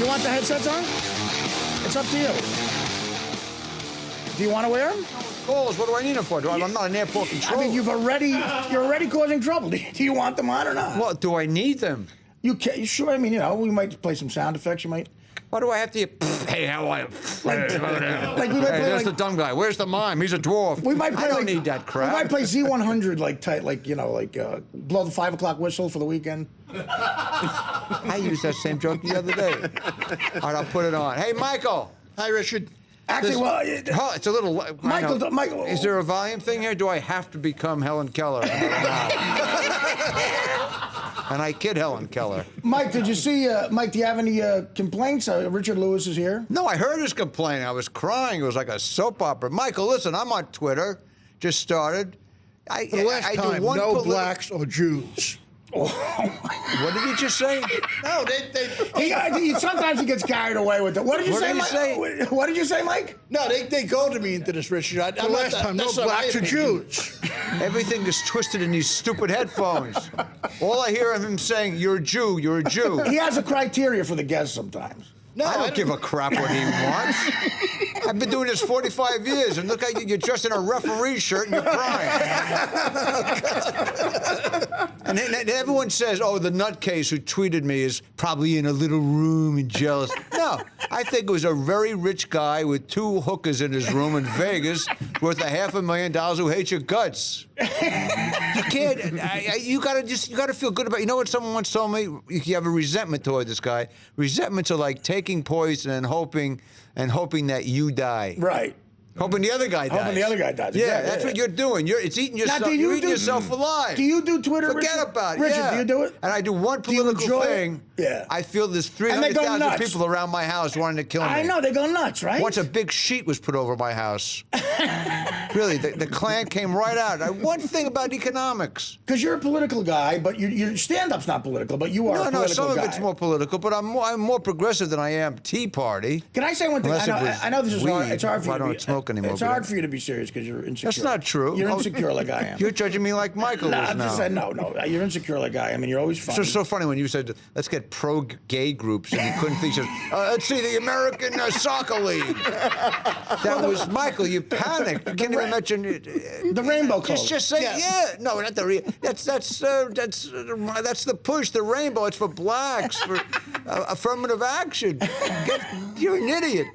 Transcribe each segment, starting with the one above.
you want the headsets on? It's up to you. Do you want to wear them? Calls. What do I need them for? I'm not an airport controller. I mean, you're already causing trouble. Do you want them on or not? What, do I need them? You can, sure. I mean, you know, we might play some sound effects. You might. Why do I have to? Hey, how are you? Like we might Hey, play there's like, the dumb guy. Where's the mime? He's a dwarf. we might play I don't like, need that crap. We might play Z100 like tight, like, you know, like blow the 5 o'clock whistle for the weekend. I used that same joke the other day. All right, I'll put it on. Hey, Michael. Hi, Richard. Actually, well, It's a little. Michael. Is there a volume thing here? Do I have to become Helen Keller? And I kid Helen Keller. Mike, did you see? Mike, do you have any complaints? Richard Lewis is here. No, I heard his complaint. I was crying. It was like a soap opera. Michael, listen, I'm on Twitter. Just started. For the last time, no blacks or Jews. What did he just say? No, Sometimes he gets carried away with it. What did you say, Mike? What did you say, Mike? No, they goaded me into this, Richard. The last time, no blacks or Jews. Everything is twisted in these stupid headphones. All I hear of him saying, "You're a Jew, you're a Jew." He has a criteria for the guests sometimes. No, I don't give a crap what he wants. I've been doing this 45 years, and look how you're dressed in a referee shirt and you're crying. And then everyone says, oh, the nutcase who tweeted me is probably in a little room and jealous. No, I think it was a very rich guy with 2 hookers in his room in Vegas worth $500,000 who hates your guts. You can't, you gotta feel good about it. You know what someone once told me? You have a resentment toward this guy. Resentments are like taking poison and hoping that you die. Right. Hoping the other guy dies. Hoping the other guy dies. Yeah, that's what you're doing. It's eating yourself. You're eating yourself alive. Do you do Twitter, Forget Richard? about it. Richard, yeah. do you do it? And I do one political thing. Yeah. I feel there's And they go 300,000 nuts. people around my house wanting to kill me. I know, they go nuts, right? Once a big sheet was put over my house. Really, the Klan came right out. One thing about economics. Because you're a political guy, but your stand-up's not political, but you are a political guy. No, some of it's more political, but I'm more progressive than I am Tea Party. Can I say one thing? I know this is hard. It's hard for you to be. I don't smoke anymore. It's hard for you to be serious because you're insecure. That's not true. You're insecure like I am. You're judging me like Michael No, is I'm now. just saying, no. You're insecure like I am, and you're always funny. So funny when you said, let's get pro-gay groups, and you couldn't think, let's see, the American Soccer League. That was, Michael, you panicked. You can't even mention it. The rainbow code. Just say, yeah. No, not the that's the push, the rainbow. It's for blacks, for affirmative action. You're an idiot.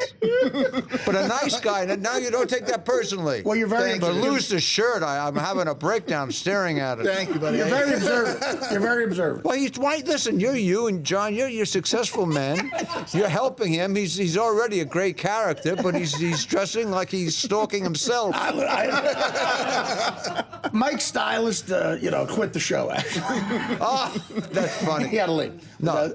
But a nice guy, now you don't take that personally. Well, you're very But observant. lose the shirt, I'm having a breakdown staring at it. Thank you, buddy. You're very observant. You're very observant. Well, listen, you and John, you're successful men. You're helping him. He's already a great character, but he's dressing like he's stalking himself. Mike's stylist, quit the show, actually. Oh, that's funny. He had to leave. No,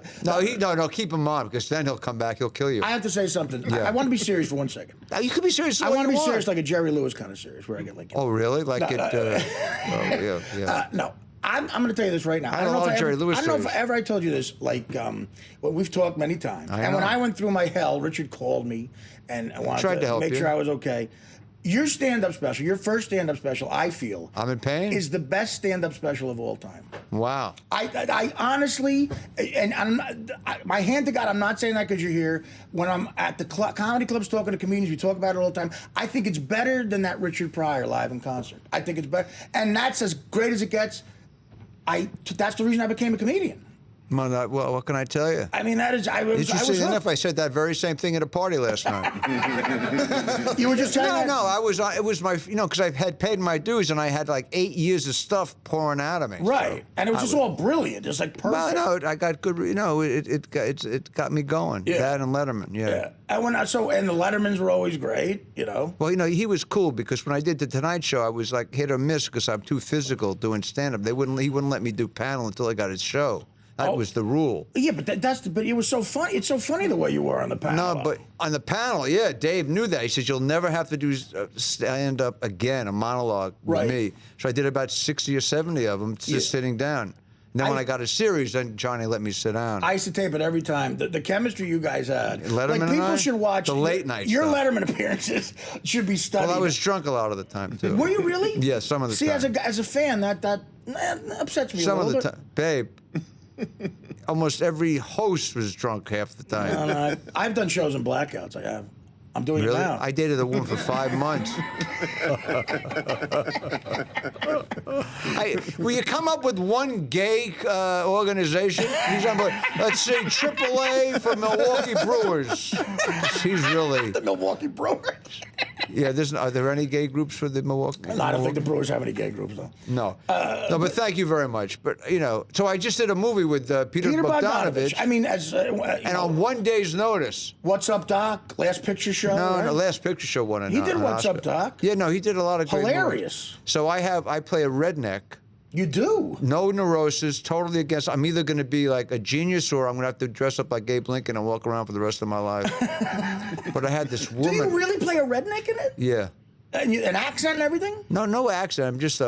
keep him on, because then he'll come back. He'll kill you. I have to say something. Yeah. I want to be serious for 1 second. Now, you could be serious. I want to be serious, like a Jerry Lewis kind of serious, where I get like. Oh, really? Like No, it? Oh, yeah. No. I'm going to tell you this right now. I don't know if Jerry Lewis I don't know if stories. ever I told you this. Like, well, we've talked many times. I And when know. I went through my hell, Richard called me and wanted Tried to help make you. sure I was okay. Your stand-up special, your first stand-up special, I feel, I'm in pain. is the best stand-up special of all time. Wow. I honestly, and my hand to God, I'm not saying that because you're here. When I'm at the comedy clubs talking to comedians, we talk about it all the time. I think it's better than that Richard Pryor live in concert. I think it's better, and that's as great as it gets. That's the reason I became a comedian. Well, what can I tell you? I mean, that is. Interesting enough, I said that very same thing at a party last night. You were just telling that? No, it was my, because I had paid my dues and I had like 8 years of stuff pouring out of me. Right, so and it was just all brilliant, just like perfect. Well, no, I got good. It got me going. Yeah. That and Letterman. Yeah. And and the Lettermans were always great. Well, he was cool because when I did the Tonight Show, I was like hit or miss because I'm too physical doing stand-up. He wouldn't let me do panel until I got his show. That was the rule. Yeah, but but it was so funny. It's so funny the way you were on the panel. No, but on the panel, yeah, Dave knew that. He says, you'll never have to do stand-up again, a monologue with me. So I did about 60 or 70 of them just sitting down. And then when I got a series, then Johnny let me sit down. I used to tape it every time. The chemistry you guys had. Letterman like, people should watch the late night Your stuff. Letterman appearances should be studied. Well, I was drunk a lot of the time, too. Were you really? Yeah, some of the time. See, as a fan, that upsets me Some a of little the time. Babe, almost every host was drunk half the time. No, I've done shows in blackouts. I have. I'm doing Really? it now. I dated a woman for 5 months. Will you come up with one gay organization? Let's say AAA for Milwaukee Brewers. He's really... The Milwaukee Brewers. Yeah, are there any gay groups for the Milwaukee? No, I don't think the Brewers have any gay groups, though. No. No, but thank you very much. But, so I just did a movie with Peter Bogdanovich. I mean, and on one day's notice. What's Up, Doc? Last Picture Show? No, right? no, Last Picture Show won He did an What's Oscar. Up, Doc? Yeah, no, he did a lot of great movies. Hilarious. So I play a redneck. You do? No neurosis, totally against. I'm either going to be like a genius or I'm going to have to dress up like Abe Lincoln and walk around for the rest of my life. But I had this woman. Do you really play a redneck in it? Yeah. And an accent and everything? No accent. I just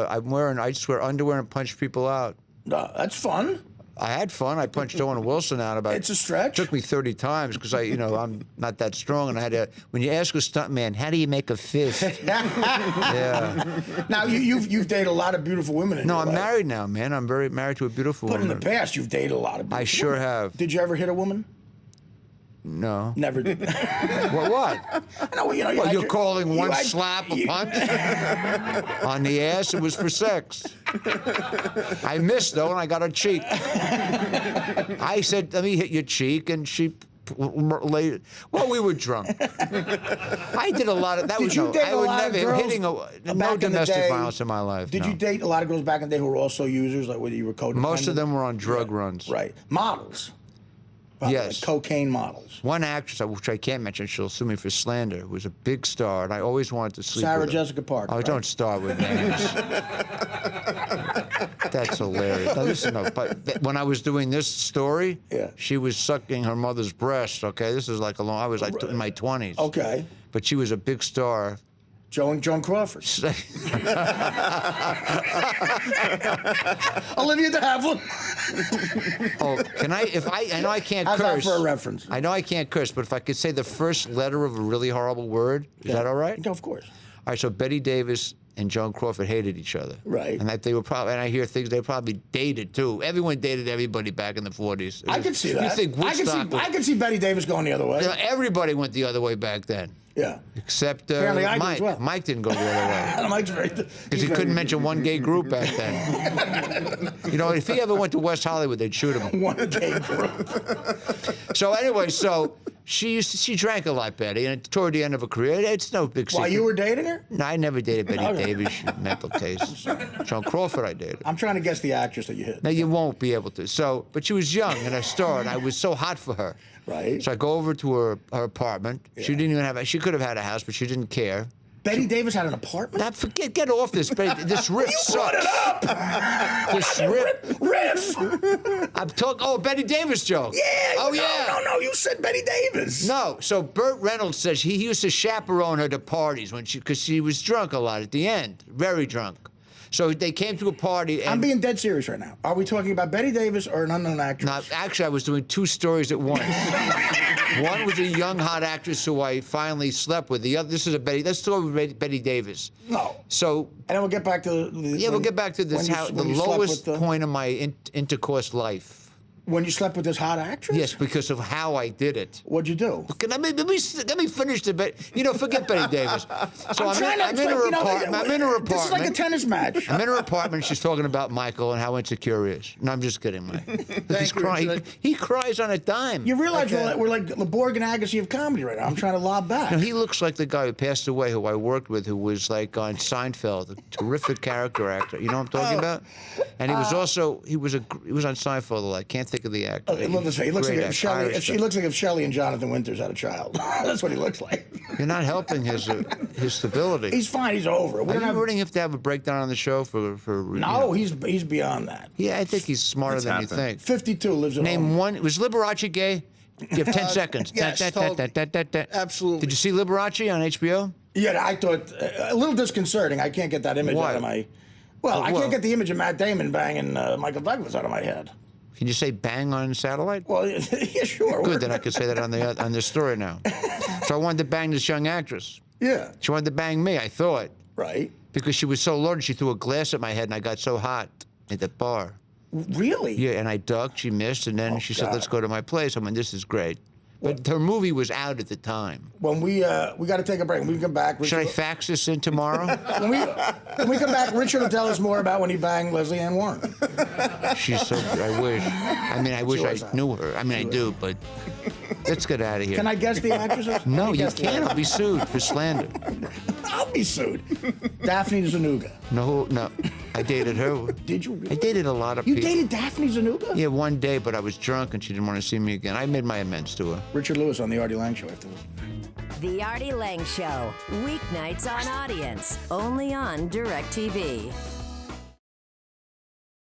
wear underwear and punch people out. No, that's fun. I had fun. I punched Owen Wilson out about. It's a stretch. Took me 30 times because I'm not that strong, and I had to. When you ask a stuntman, how do you make a fist? Yeah. Now you've dated a lot of beautiful women. No, I'm married now, man. I'm very married to a beautiful woman. But in the past, you've dated a lot of. I sure have. Did you ever hit a woman? No. Never did. What? No, You're calling one slap a punch? On the ass, it was for sex. I missed, though, and I got her cheek. I said, let me hit your cheek, and she... Well, we were drunk. I did a lot of... That was you date I a would lot of never... girls Hitting back no in the domestic day? violence in my life, Did no. you date a lot of girls back in the day who were also users, like whether you were codependent? Most of them were on drug runs. Right. Models. Probably, Yes. like cocaine models. One actress, which I can't mention, she'll sue me for slander, was a big star, and I always wanted to sleep Sarah with her. Jessica Parker. Oh, right? don't start with names. That's hilarious. Now, listen, when I was doing this story, Yeah. she was sucking her mother's breast, okay? This is like I was like in my 20s. Okay. But she was a big star. Joan Crawford. Olivia de Havilland. Oh, can I? I know I can't How's curse. that for a reference? I know I can't curse, but if I could say the first letter of a really horrible word, is that all right? No, of course. All right. So Betty Davis and Joan Crawford hated each other. Right. And that they were probably, and I hear things they probably dated too. Everyone dated everybody back in the 40s. I could see that. You think Woodstock? I could see Betty Davis going the other way. Everybody went the other way back then. Yeah. Except Apparently I did Mike. as well. Mike didn't go the other way. Mike's very. Because he couldn't mention one gay group back then. If he ever went to West Hollywood, they'd shoot him. One gay group. So anyway, she drank a lot, Betty, and toward the end of her career, it's no big secret. While you were dating her? No, I never dated Betty Okay. Davis. Mental case. Joan Crawford, I dated. I'm trying to guess the actress that you hit. Now you won't be able to. But she was young and a star, and I was so hot for her. Right. So I go over to her apartment. Yeah. She didn't even have. She could have had a house, but she didn't care. Betty Davis had an apartment? Now get off this. This riff You brought sucks. it up! This Riff! I'm talking. Oh, Betty Davis joke. Yeah. Oh no, yeah. No, you said Betty Davis. No. So Burt Reynolds says he used to chaperone her to parties because she was drunk a lot at the end, very drunk. So they came to a party. And I'm being dead serious right now. Are we talking about Betty Davis or an unknown actress? No, actually, I was doing two stories at once. One was a young, hot actress who I finally slept with. The other, this is a Betty. Let's talk about Betty Davis. No. So. And then we'll get back to. We'll get back to this. The lowest point of my intercourse life. When you slept with this hot actress? Yes, because of how I did it. What'd you do? Let me finish the bit. Forget Betty Davis. So I'm in her apartment. I'm in her apartment. This is like a tennis match. I'm in her apartment. She's talking about Michael and how insecure he is. No, I'm just kidding, Mike. He's crying. He cries on a dime. You realize we're like the Borg and Agassi of comedy right now. I'm trying to lob back. No, he looks like the guy who passed away, who I worked with, who was like on Seinfeld, a terrific character actor. You know what I'm talking about? And he was also he was on Seinfeld a lot. I can't think of the actor. He looks like if Shelley and Jonathan Winters had a child. That's what he looks like. You're not helping his stability. He's fine. He's over. Are you running have to have a breakdown on the show for No, he's beyond that. Yeah, I think he's smarter than you think. 52 lives at home. Name one. Was Liberace gay? You have 10 seconds. Yes, absolutely. Did you see Liberace on HBO? Yeah, I thought a little disconcerting. I can't get that image out of my. Well, I can't get the image of Matt Damon banging Michael Douglas out of my head. Can you say bang on satellite? Well, yeah, sure. Good, then I could say that on the story now. So I wanted to bang this young actress. Yeah. She wanted to bang me, I thought. Right. Because she was so loaded, she threw a glass at my head, and I got so hot at the bar. Really? Yeah, and I ducked. She missed, and then she said, God. "Let's go to my place." I mean, this is great. But her movie was out at the time. When we got to take a break. When we come back, Should I fax this in tomorrow? when we come back, Richard will tell us more about when he banged Leslie Ann Warren. She's so. I wish. I mean, I wish I knew her. I mean, I do, but let's get out of here. Can I guess the actresses? No, you guess the can't. I'll be sued for slander. I'll be sued. Daphne Zanuga. No. I dated her. Did you really? I dated a lot of You people. dated Daphne Zanuga? Yeah, one day, but I was drunk and she didn't want to see me again. I made my amends to her. Richard Lewis on the Artie Lange Show after this. The Artie Lange Show, weeknights on Audience, only on DirecTV.